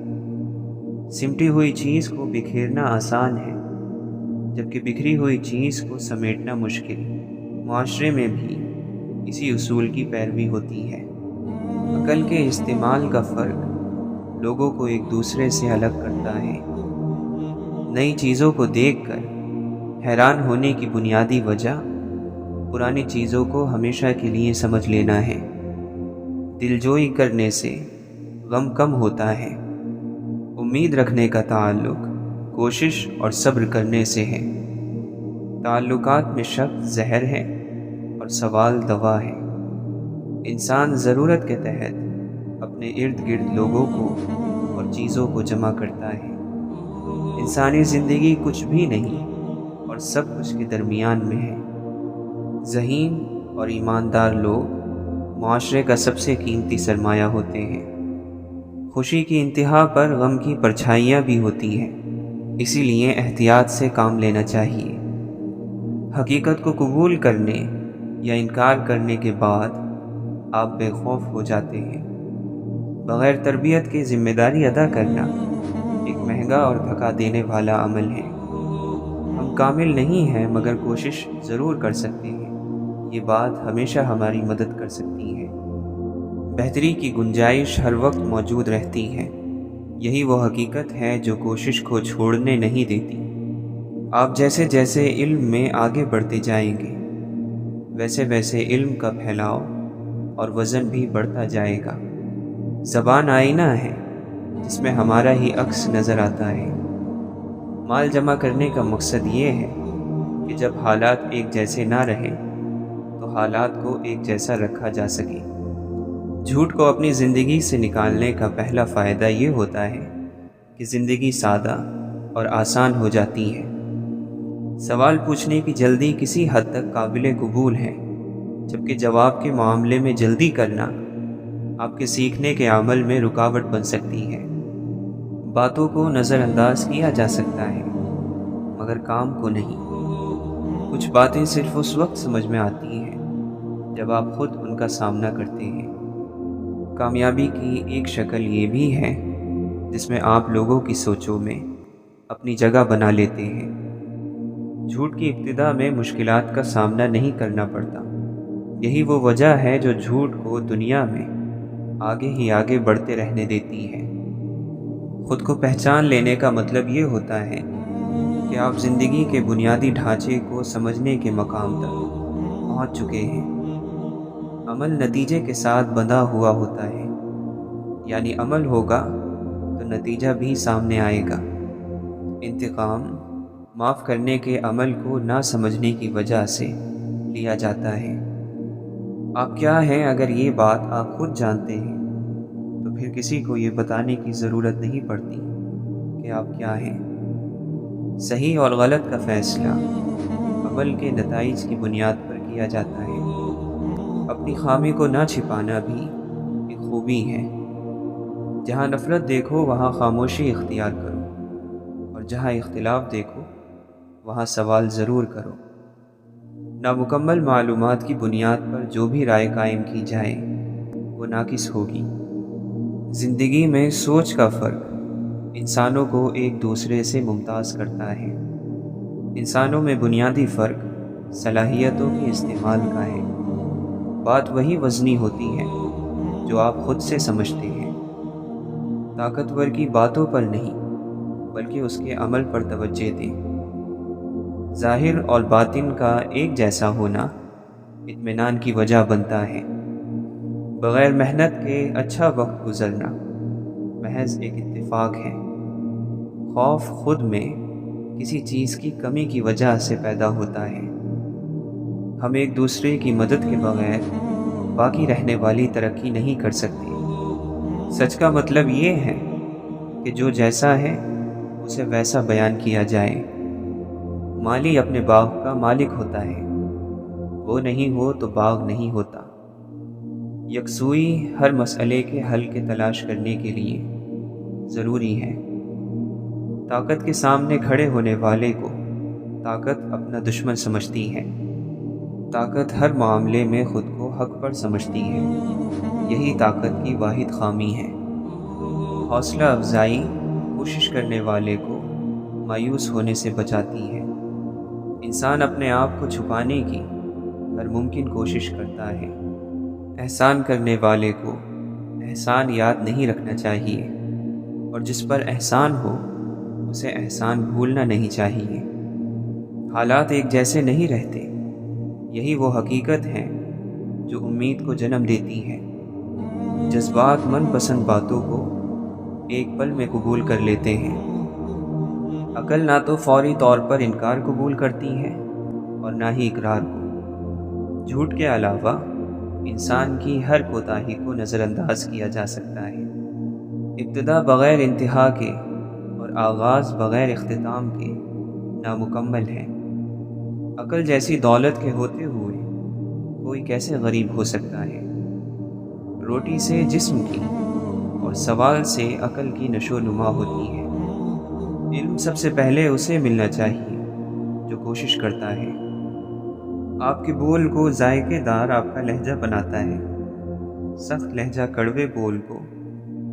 سمٹی ہوئی چیز کو بکھیرنا آسان ہے، جبکہ بکھری ہوئی چیز کو سمیٹنا مشکل۔ معاشرے میں بھی اسی اصول کی پیروی ہوتی ہے۔ عقل کے استعمال کا فرق لوگوں کو ایک دوسرے سے الگ کرتا ہے۔ نئی چیزوں کو دیکھ کر حیران ہونے کی بنیادی وجہ پرانی چیزوں کو ہمیشہ کے لیے سمجھ لینا ہے۔ دلجوئی کرنے سے غم کم ہوتا ہے۔ امید رکھنے کا تعلق کوشش اور صبر کرنے سے ہے۔ تعلقات میں شک زہر ہے اور سوال دوا ہے۔ انسان ضرورت کے تحت اپنے ارد گرد لوگوں کو اور چیزوں کو جمع کرتا ہے۔ انسانی زندگی کچھ بھی نہیں اور سب کچھ کے درمیان میں ہے۔ ذہین اور ایماندار لوگ معاشرے کا سب سے قیمتی سرمایہ ہوتے ہیں۔ خوشی کی انتہا پر غم کی پرچھائیاں بھی ہوتی ہیں، اسی لیے احتیاط سے کام لینا چاہیے۔ حقیقت کو قبول کرنے یا انکار کرنے کے بعد آپ بے خوف ہو جاتے ہیں۔ بغیر تربیت کے ذمہ داری ادا کرنا ایک مہنگا اور تھکا دینے والا عمل ہے۔ ہم کامل نہیں ہیں مگر کوشش ضرور کر سکتے ہیں۔ یہ بات ہمیشہ ہماری مدد کر سکتی ہے۔ بہتری کی گنجائش ہر وقت موجود رہتی ہے، یہی وہ حقیقت ہے جو کوشش کو چھوڑنے نہیں دیتی۔ آپ جیسے جیسے علم میں آگے بڑھتے جائیں گے، ویسے ویسے علم کا پھیلاؤ اور وزن بھی بڑھتا جائے گا۔ زبان آئینہ ہے جس میں ہمارا ہی عکس نظر آتا ہے۔ مال جمع کرنے کا مقصد یہ ہے کہ جب حالات ایک جیسے نہ رہیں تو حالات کو ایک جیسا رکھا جا سکے۔ جھوٹ کو اپنی زندگی سے نکالنے کا پہلا فائدہ یہ ہوتا ہے کہ زندگی سادہ اور آسان ہو جاتی ہے۔ سوال پوچھنے کی جلدی کسی حد تک قابل قبول ہے، جبکہ جواب کے معاملے میں جلدی کرنا آپ کے سیکھنے کے عمل میں رکاوٹ بن سکتی ہے۔ باتوں کو نظر انداز کیا جا سکتا ہے مگر کام کو نہیں۔ کچھ باتیں صرف اس وقت سمجھ میں آتی ہیں جب آپ خود ان کا سامنا کرتے ہیں۔ کامیابی کی ایک شکل یہ بھی ہے جس میں آپ لوگوں کی سوچوں میں اپنی جگہ بنا لیتے ہیں۔ جھوٹ کی ابتدا میں مشکلات کا سامنا نہیں کرنا پڑتا۔ یہی وہ وجہ ہے جو جھوٹ کو دنیا میں آگے ہی آگے بڑھتے رہنے دیتی ہے۔ خود کو پہچان لینے کا مطلب یہ ہوتا ہے کہ آپ زندگی کے بنیادی ڈھانچے کو سمجھنے کے مقام تک پہنچ چکے ہیں۔ عمل نتیجے کے ساتھ بندھا ہوا ہوتا ہے، یعنی عمل ہوگا تو نتیجہ بھی سامنے آئے گا۔ انتقام معاف کرنے کے عمل کو نہ سمجھنے کی وجہ سے لیا جاتا ہے۔ آپ کیا ہیں اگر یہ بات آپ خود جانتے ہیں تو پھر کسی کو یہ بتانے کی ضرورت نہیں پڑتی کہ آپ کیا ہیں۔ صحیح اور غلط کا فیصلہ عمل کے نتائج کی بنیاد پر کیا جاتا ہے۔ اپنی خامی کو نہ چھپانا بھی ایک خوبی ہے۔ جہاں نفرت دیکھو وہاں خاموشی اختیار کرو، اور جہاں اختلاف دیکھو وہاں سوال ضرور کرو۔ نامکمل معلومات کی بنیاد پر جو بھی رائے قائم کی جائے وہ ناقص ہوگی۔ زندگی میں سوچ کا فرق انسانوں کو ایک دوسرے سے ممتاز کرتا ہے۔ انسانوں میں بنیادی فرق صلاحیتوں کے استعمال کا ہے۔ بات وہی وزنی ہوتی ہے جو آپ خود سے سمجھتے ہیں۔ طاقتور کی باتوں پر نہیں بلکہ اس کے عمل پر توجہ دیں۔ ظاہر اور باطن کا ایک جیسا ہونا اطمینان کی وجہ بنتا ہے۔ بغیر محنت کے اچھا وقت گزرنا محض ایک اتفاق ہے۔ خوف خود میں کسی چیز کی کمی کی وجہ سے پیدا ہوتا ہے۔ ہم ایک دوسرے کی مدد کے بغیر باقی رہنے والی ترقی نہیں کر سکتے۔ سچ کا مطلب یہ ہے کہ جو جیسا ہے اسے ویسا بیان کیا جائے۔ مالی اپنے باغ کا مالک ہوتا ہے، وہ نہیں ہو تو باغ نہیں ہوتا۔ یکسوئی ہر مسئلے کے حل کے تلاش کرنے کے لیے ضروری ہے۔ طاقت کے سامنے کھڑے ہونے والے کو طاقت اپنا دشمن سمجھتی ہے۔ طاقت ہر معاملے میں خود کو حق پر سمجھتی ہے، یہی طاقت کی واحد خامی ہے۔ حوصلہ افزائی کوشش کرنے والے کو مایوس ہونے سے بچاتی ہے۔ انسان اپنے آپ کو چھپانے کی ہر ممکن کوشش کرتا ہے۔ احسان کرنے والے کو احسان یاد نہیں رکھنا چاہیے، اور جس پر احسان ہو اسے احسان بھولنا نہیں چاہیے۔ حالات ایک جیسے نہیں رہتے، یہی وہ حقیقت ہے جو امید کو جنم دیتی ہے۔ جذبات من پسند باتوں کو ایک پل میں قبول کر لیتے ہیں۔ عقل نہ تو فوری طور پر انکار قبول کرتی ہے اور نہ ہی اقرار کو۔ جھوٹ کے علاوہ انسان کی ہر کوتاہی کو نظر انداز کیا جا سکتا ہے۔ ابتدا بغیر انتہا کے اور آغاز بغیر اختتام کے نامکمل ہے۔ عقل جیسی دولت کے ہوتے ہوئے کوئی کیسے غریب ہو سکتا ہے؟ روٹی سے جسم کی اور سوال سے عقل کی نشو نما ہوتی ہے۔ علم سب سے پہلے اسے ملنا چاہیے جو کوشش کرتا ہے۔ آپ کے بول کو ذائقے دار آپ کا لہجہ بناتا ہے۔ سخت لہجہ کڑوے بول کو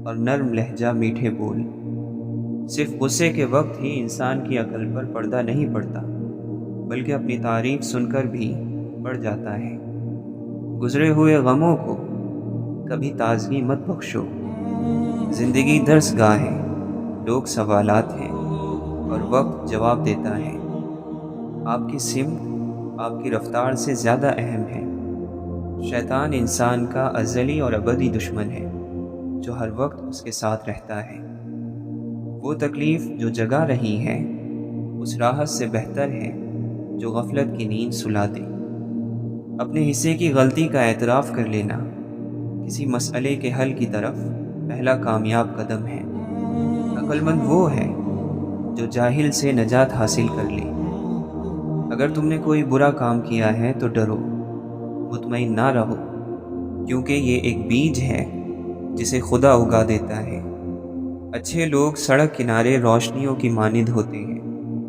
اور نرم لہجہ میٹھے بول۔ صرف غصے کے وقت ہی انسان کی عقل پر پردہ نہیں پڑتا، بلکہ اپنی تعریف سن کر بھی پڑ جاتا ہے۔ گزرے ہوئے غموں کو کبھی تازگی مت بخشو۔ زندگی درس گاہ ہے لوگ سوالات ہیں اور وقت جواب دیتا ہے۔ آپ کی سمت آپ کی رفتار سے زیادہ اہم ہے۔ شیطان انسان کا ازلی اور ابدی دشمن ہے جو ہر وقت اس کے ساتھ رہتا ہے۔ وہ تکلیف جو جگا رہی ہے اس راحت سے بہتر ہے جو غفلت کی نیند سلا دے۔ اپنے حصے کی غلطی کا اعتراف کر لینا کسی مسئلے کے حل کی طرف پہلا کامیاب قدم ہے۔ عقل مند وہ ہے جو جاہل سے نجات حاصل کر لے۔ اگر تم نے کوئی برا کام کیا ہے تو ڈرو، مطمئن نہ رہو، کیونکہ یہ ایک بیج ہے جسے خدا اگا دیتا ہے۔ اچھے لوگ سڑک کنارے روشنیوں کی مانند ہوتے ہیں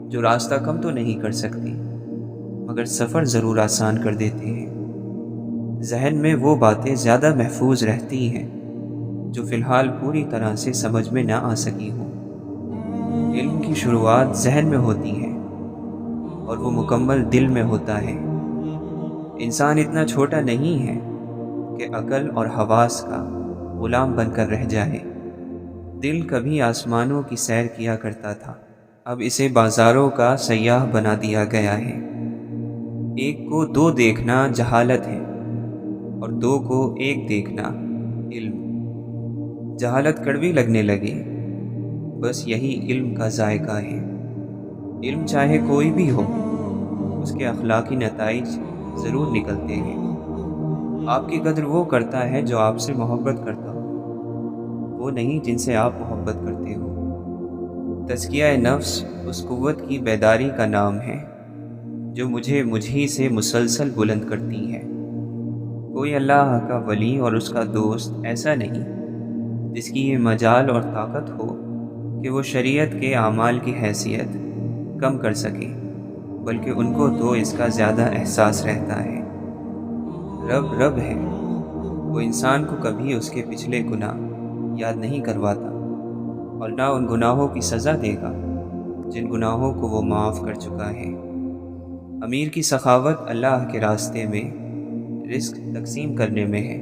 جو راستہ کم تو نہیں کر سکتی مگر سفر ضرور آسان کر دیتے ہیں۔ ذہن میں وہ باتیں زیادہ محفوظ رہتی ہیں جو فی الحال پوری طرح سے سمجھ میں نہ آ سکی ہوں۔ علم کی شروعات ذہن میں ہوتی ہے اور وہ مکمل دل میں ہوتا ہے۔ انسان اتنا چھوٹا نہیں ہے کہ عقل اور حواس کا غلام بن کر رہ جائے۔ دل کبھی آسمانوں کی سیر کیا کرتا تھا، اب اسے بازاروں کا سیاح بنا دیا گیا ہے۔ ایک کو دو دیکھنا جہالت ہے اور دو کو ایک دیکھنا علم۔ جہالت کڑوی لگنے لگے، بس یہی علم کا ذائقہ ہے۔ علم چاہے کوئی بھی ہو، اس کے اخلاقی نتائج ضرور نکلتے ہیں۔ آپ کی قدر وہ کرتا ہے جو آپ سے محبت کرتا ہو، وہ نہیں جن سے آپ محبت کرتے ہو۔ تزکیہ نفس اس قوت کی بیداری کا نام ہے جو مجھے مجھی سے مسلسل بلند کرتی ہے۔ کوئی اللہ کا ولی اور اس کا دوست ایسا نہیں جس کی یہ مجال اور طاقت ہو کہ وہ شریعت کے اعمال کی حیثیت کم کر سکے، بلکہ ان کو تو اس کا زیادہ احساس رہتا ہے۔ رب رب ہے، وہ انسان کو کبھی اس کے پچھلے گناہ یاد نہیں کرواتا اور نہ ان گناہوں کی سزا دے گا جن گناہوں کو وہ معاف کر چکا ہے۔ امیر کی سخاوت اللہ کے راستے میں رزق تقسیم کرنے میں ہے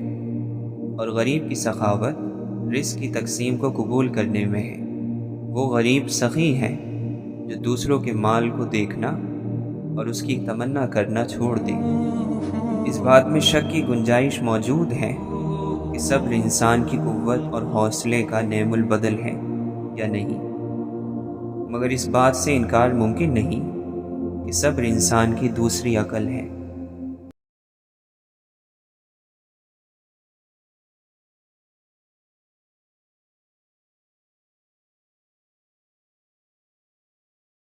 اور غریب کی سخاوت رزق کی تقسیم کو قبول کرنے میں ہے۔ وہ غریب سخی ہیں جو دوسروں کے مال کو دیکھنا اور اس کی تمنا کرنا چھوڑ دیں۔ اس بات میں شک کی گنجائش موجود ہے کہ صبر انسان کی قوت اور حوصلے کا نعم البدل ہے یا نہیں، مگر اس بات سے انکار ممکن نہیں کہ صبر انسان کی دوسری عقل ہے۔